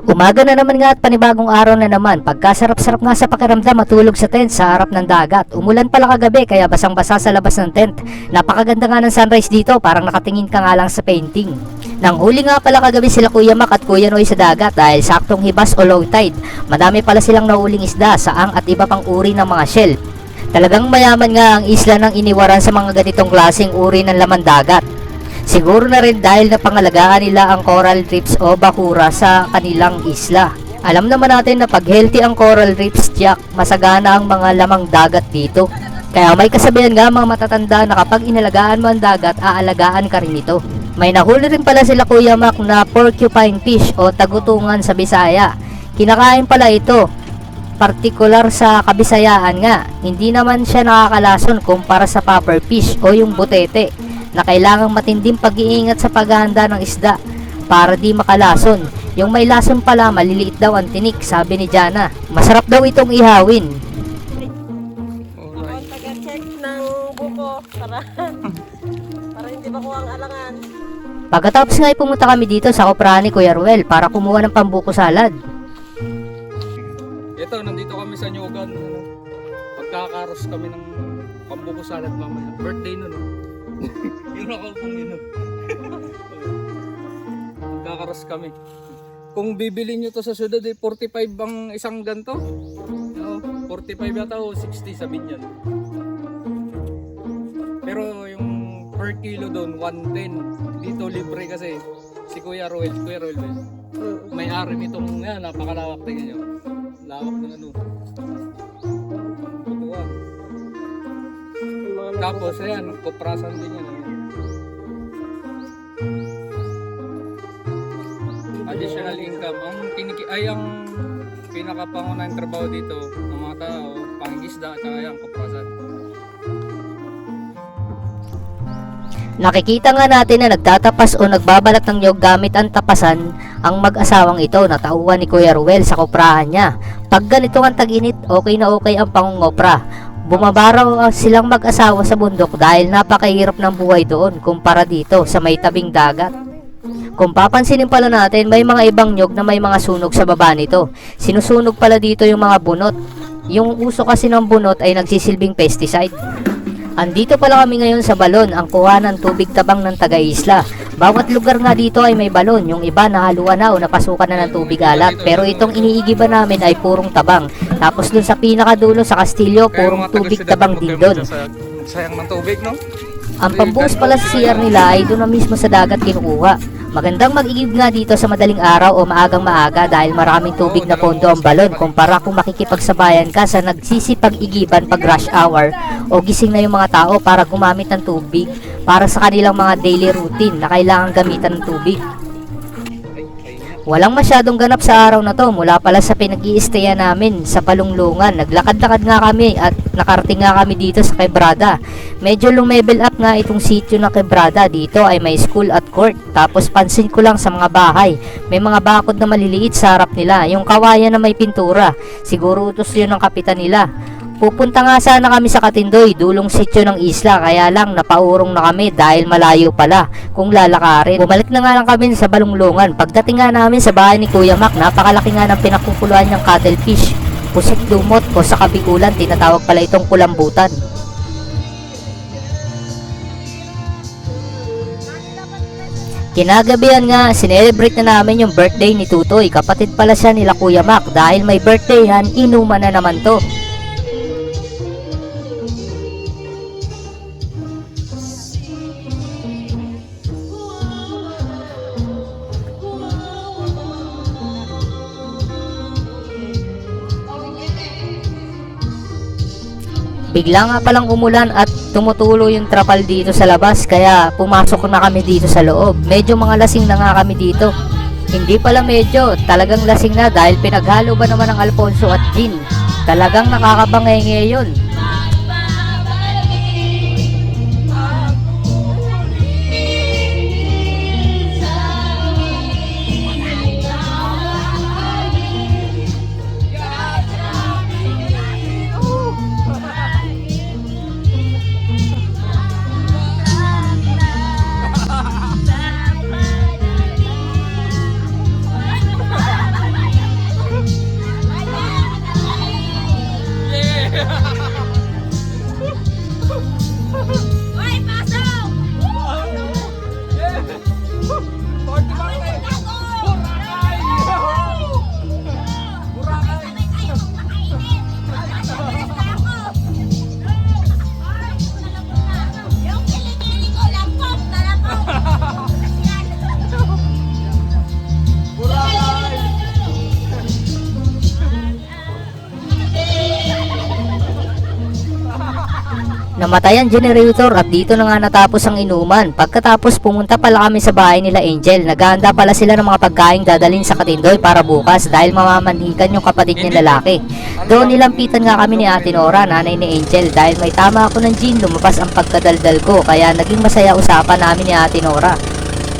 Umaga na naman nga at panibagong araw na naman. Pagkasarap-sarap nga sa pakiramdam matulog sa tent sa harap ng dagat. Umulan pala kagabi kaya basang-basa sa labas ng tent. Napakaganda nga ng sunrise dito, parang nakatingin ka nga lang sa painting. Nang huli nga pala kagabi sila Kuya Mac at Kuya Noy sa dagat dahil saktong hibas o low tide. Madami pala silang nahuling isda, saang at iba pang uri ng mga shell. Talagang mayaman nga ang isla ng Iniwaran sa mga ganitong klaseng uri ng laman dagat. Siguro na rin dahil na pangalagaan nila ang coral reefs o bakura sa kanilang isla. Alam naman natin na pag healthy ang coral reefs, Jack, masagana ang mga lamang dagat dito. Kaya may kasabihan nga mga matatanda na kapag inalagaan mo ang dagat, aalagaan ka rin ito. May nahuli rin pala sila Kuya Mac na porcupine fish o tagutungan sa Bisaya. Kinakain pala ito, partikular sa Kabisayaan nga. Hindi naman siya nakakalason kumpara sa puffer fish o yung butete, na kailangang matinding pag-iingat sa paghahanda ng isda para di makalason. Yung may lason pala, maliliit daw ang tinik, sabi ni Jana. Masarap daw itong ihawin. Taga-check ng buko para hindi makuha ang alangan. Pagkatapos nga ay pumunta kami dito sa Koprahan ni Kuya Ruel para kumuha ng pambuko salad. Ito, nandito kami sa Nyogan. Pagkakaros kami ng pambuko salad mamaya. Birthday nun. Yung nakaupo yun. Magkakaros kami. Kung bibili nyo to sa syudad, 45 ang isang ganto. 45 yata o 60 sabihin yan. Pero yung per kilo doon, 110. Dito libre kasi si Kuya Roel. Kuya Roel ba? May-ari nitong yan, napakalawak. Tingnan nyo. Lawak ng ano. Butuan. Tapos ayan, kuprasan din yan. Additional income. Ang pinakapangunahing trabaho dito ng mga tao, pangingisda at saka yung kuprasan. Nakikita nga natin na nagtatapas o nagbabalat ng nyog gamit ang tapasan ang mag-asawang ito na tauhan ni Kuya Ruel sa koprahan niya. Pag ganito ang tag-init, okay na okay ang pangungopra. Bumabaraw silang mag-asawa sa bundok dahil napakahirap ng buhay doon kumpara dito sa may tabing dagat. Kung papansinin pala natin, may mga ibang nyog na may mga sunog sa baba nito. Sinusunog pala dito yung mga bunot. Yung uso kasi ng bunot ay nagsisilbing pesticide. Andito pala kami ngayon sa balon, ang kuha ng tubig tabang ng taga-isla. Bawat lugar nga dito ay may balon, yung iba nahaluan na o napasukan na ng tubig alat. Pero itong iniigiban namin ay purong tabang. Tapos dun sa pinakadulo sa Kastilyo, purong tubig tabang din dun. Sayang ng tubig, no? Ang pambuhos pala sa CR nila ay doon na mismo sa dagat kinukuha. Magandang mag-igib nga dito sa madaling araw o maagang maaga dahil maraming tubig na pondo ang balon kumpara kung makikipagsabayan ka sa nagsisipag-igiban pag rush hour o gising na yung mga tao para gumamit ng tubig para sa kanilang mga daily routine na kailangan gamitan ng tubig. Walang masyadong ganap sa araw na to mula pala sa pinag-i-stayan namin sa Palunglungan. Naglakad-lakad nga kami at nakarating nga kami dito sa Quebrada. Medyo lumevel up nga itong sitio ng Quebrada. Dito ay may school at court. Tapos pansin ko lang sa mga bahay, may mga bakod na maliliit sa harap nila. Yung kawayan na may pintura, siguro utos yun ng kapitan nila. Pupunta nga sana kami sa Katindoy, dulong sitio ng isla, kaya lang napaurong na kami dahil malayo pala kung lalakarin. Bumalik na nga lang kami sa Balunglungan. Pagdating nga namin sa bahay ni Kuya Mac, napakalaki nga ng pinakukuluan niyang cuttlefish. Pusik dumot o sa Kabikulan, tinatawag pala itong kulambutan. Kinagabihan nga, sinelebrate na namin yung birthday ni Tutoy. Kapatid pala siya nila Kuya Mac. Dahil may birthdayhan, inuman na naman to. Bigla nga palang umulan at tumutulo yung trapal dito sa labas kaya pumasok na kami dito sa loob. Medyo mga lasing na nga kami dito. Hindi pala medyo, talagang lasing na dahil pinaghalo ba naman ng Alfonso at Gin. Talagang nakakabangenge yun. Namatay ang generator at dito na nga natapos ang inuman. Pagkatapos pumunta pala kami sa bahay nila Angel. Naghahanda pala sila ng mga pagkain dadalhin sa Katindoy para bukas dahil mamamanhikan yung kapatid niya lalaki. Doon nilampitan nga kami ni Ate Nora, nanay ni Angel, dahil may tama ako ng gin, lumabas ang pagkadaldal ko kaya naging masaya usapan namin ni Ate Nora.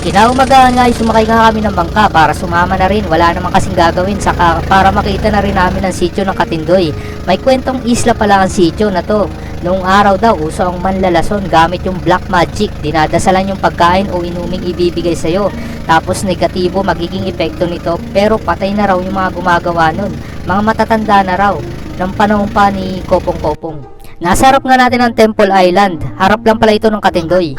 Kinaumagahan nga ay sumakay nga kami ng bangka para sumama na rin, wala namang kasing gagawin saka para makita na rin namin ang sityo ng Katindoy. May kwentong isla pala ang sityo na to. Noong araw daw uso ang manlalason gamit yung black magic, dinadasalan yung pagkain o inuming ibibigay sa'yo. Tapos negatibo magiging epekto nito pero patay na raw yung mga gumagawa nun. Mga matatanda na raw ng panahon pa ni Kopong Kopong. Nasa harap nga natin ang Temple Island, harap lang pala ito ng Katindoy.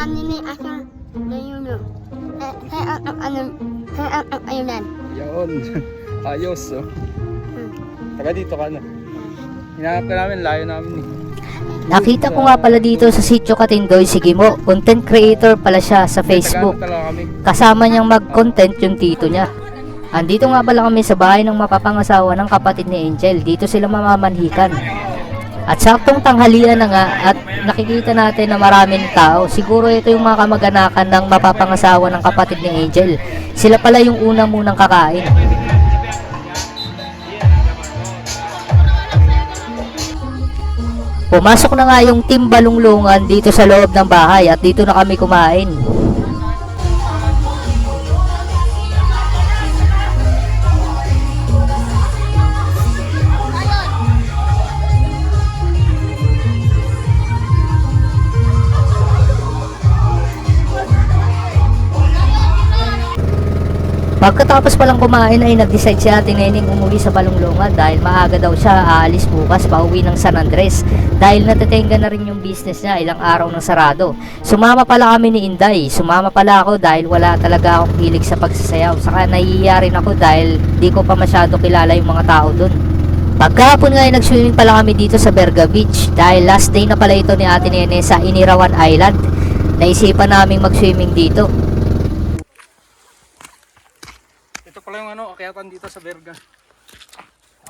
Ayunan. Yun. Ayos, oh. Taga dito ka na. Hinahanap ka namin, layo namin eh. Nakita ko nga pala dito sa sityo Katindoy si Gimo, content creator pala siya sa Facebook. Taga talaga kami. Kasama niyang mag-content yung tito niya. Andito nga pala kami sa bahay ng mapapangasawa ng kapatid ni Angel. Dito sila mamamanhikan. At saktong tanghalian na nga at nakikita natin na maraming tao. Siguro ito yung mga kamag-anakan ng mapapangasawa ng kapatid ni Angel. Sila pala yung una munang kakain. Pumasok na nga yung team balunglungan dito sa loob ng bahay at dito na kami kumain. Pagkatapos palang kumain ay nag-decide si Ate Neneng umuwi sa Balunglungan dahil maaga daw siya aalis bukas pauwi ng San Andres dahil natetenga na rin yung business niya, ilang araw ng sarado. Sumama pala kami ni Inday, sumama pala ako dahil wala talaga akong hilig sa pagsasayaw, saka nahihiya rin ako dahil di ko pa masyado kilala yung mga tao dun. Pagkahapon nga ay nag-swimming pala kami dito sa Berga Beach dahil last day na pala ito ni Ate Nene sa Inirawan Island. Naisipan naming mag-swimming dito. Ito pala yung ano, akyatan dito sa Berga.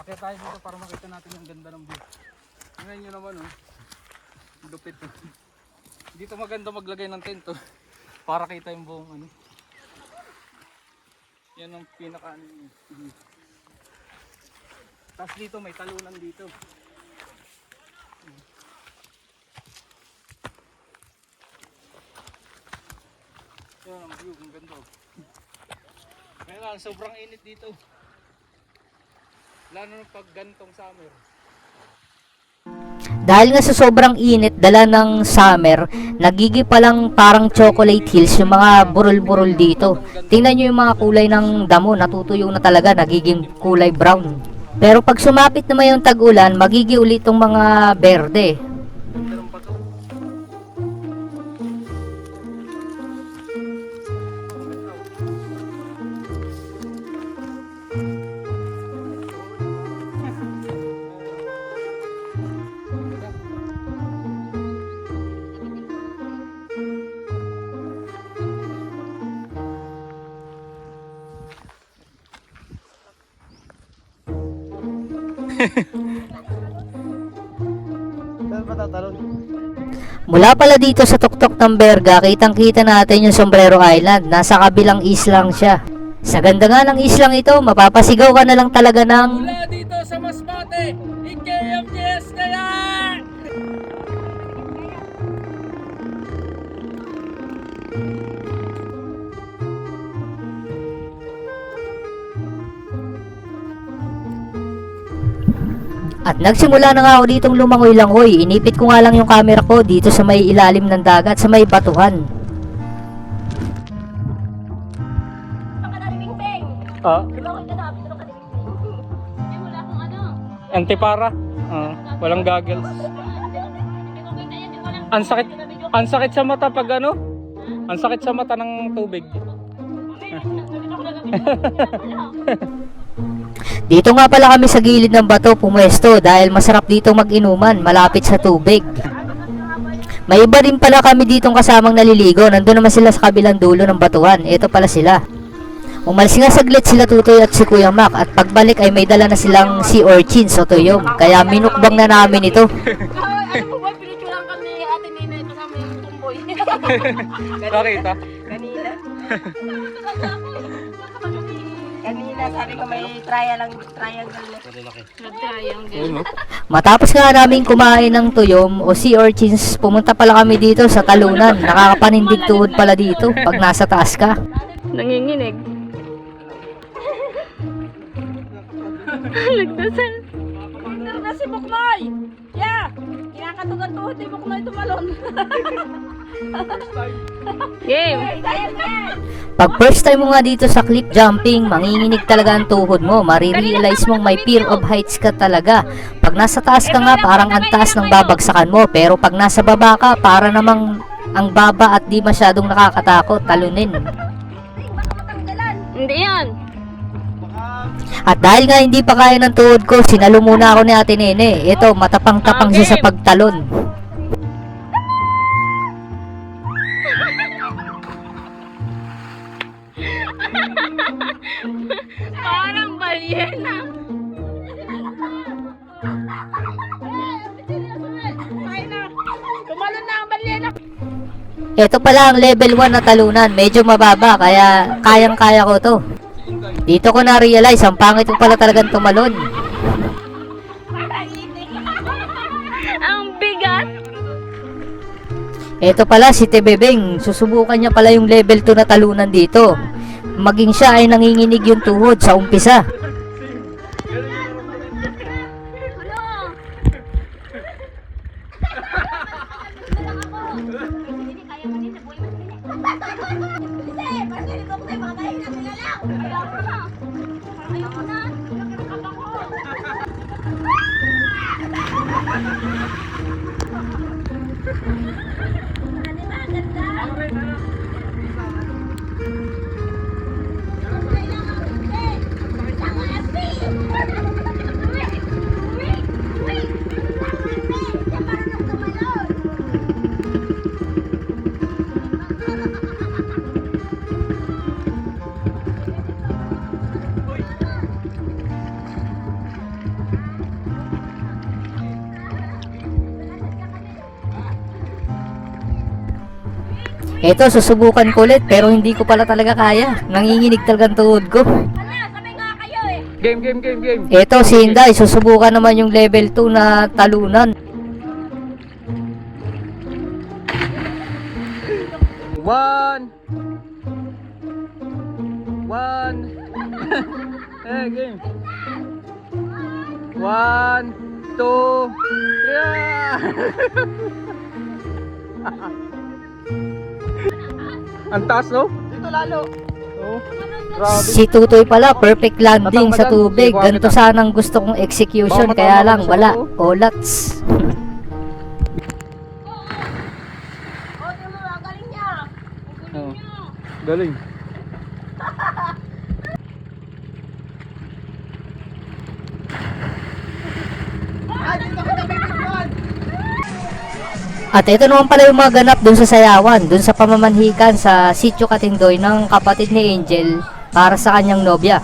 Akyat tayo dito para makita natin yung ganda ng view. Ngayon nyo naman, oh. Lupit, oh. Dito maganda maglagay ng tent, oh. Para kita yung buong ano. Yan ang pinaka ano yun. Tapos dito may talunan dito. Yan ang view, ang ganda, oh. Kaya sobrang init dito. Lalo na pag ganitong summer. Dahil nga sa sobrang init, dala ng summer, nagigi palang parang chocolate hills yung mga burol-burol dito. Tingnan nyo yung mga kulay ng damo, natutuyo na talaga, nagiging kulay brown. Pero pag sumapit naman yung tag-ulan, magigi ulit tong mga berde. Meron pa to. Mula pala dito sa tuktok ng Berga, kitang-kita natin yung Sombrero Island. Nasa kabilang islang siya. Sa ganda nga ng islang ito, mapapasigaw ka na lang talaga ng... Mula dito sa Masbate, IKMGS kaya! At nagsimula na nga ako ditong lumangoy-langoy. Inipit ko nga lang yung camera ko dito sa may ilalim ng dagat, sa may batuhan. Ah? Antipara? Walang goggles. Ang sakit sa mata pag ano? Ang sakit sa mata ng tubig. Dito nga pala kami sa gilid ng bato pumwesto dahil masarap dito mag-inuman malapit sa tubig. May iba din pala kami ditong kasamang naliligo. Nandun naman sila sa kabilang dulo ng batuhan. Ito pala sila. Umalis nga saglit sila Tutoy at si Kuya Mac at pagbalik ay may dala na silang sea urchins o tuyong. Kaya minukbang na namin ito. Ano po ba? Pinutulang kami ate Nakita? Kanina. Kanina sabi ko may triangle na. Ayun, no? Matapos nga namin kumain ng tuyom o sea urchins, pumunta pala kami dito sa talunan. Nakakapanindig tuhod pala dito pag nasa taas ka. Nanginginig. Lagdasan. Winner na si Buknoy. Yeah. Kinakatugan tuhod ni Buknoy tumalon. Game. Pag first time mo nga dito sa cliff jumping, manginginig talaga ang tuhod mo. Marirealize mong may fear of heights ka talaga. Pag nasa taas ka nga, parang ang taas ng babagsakan mo. Pero pag nasa baba ka, para namang ang baba at di masyadong nakakatakot, talunin. Hindi yan. At dahil nga hindi pa kaya ng tuhod ko, sinalo muna ako ni Ate Nene. Ito, matapang-tapang siya sa pagtalon. Parang balyena. Tumalon na ang balyena. Ito pala ang level 1 na talunan. Medyo mababa, kaya kayang-kaya ko to. Dito ko na-realize, ang pangit ko pala talagang tumalon. Ang bigat. Ito pala si Tebebeng. Susubukan niya pala yung level 2 na talunan dito. Maging siya ay nanginginig yung tuhod sa umpisa. Ito, susubukan ko ulit pero hindi ko pala talaga kaya. Nanginginig talagang tuhod ko. Game. Ito si Inday, susubukan naman yung level 2 na talunan. One. Game. 1, 2, 3. Ang taas, no? Dito lalo. Oh, grabe. Si Tutoy pala, perfect landing sa tubig. Ganito sanang gusto kong execution, kaya lang wala. Olats. Oh, galing. At ito naman pala yung mga ganap dun sa sayawan, dun sa pamamanhikan sa Sitio Katindoy ng kapatid ni Angel para sa kanyang nobya.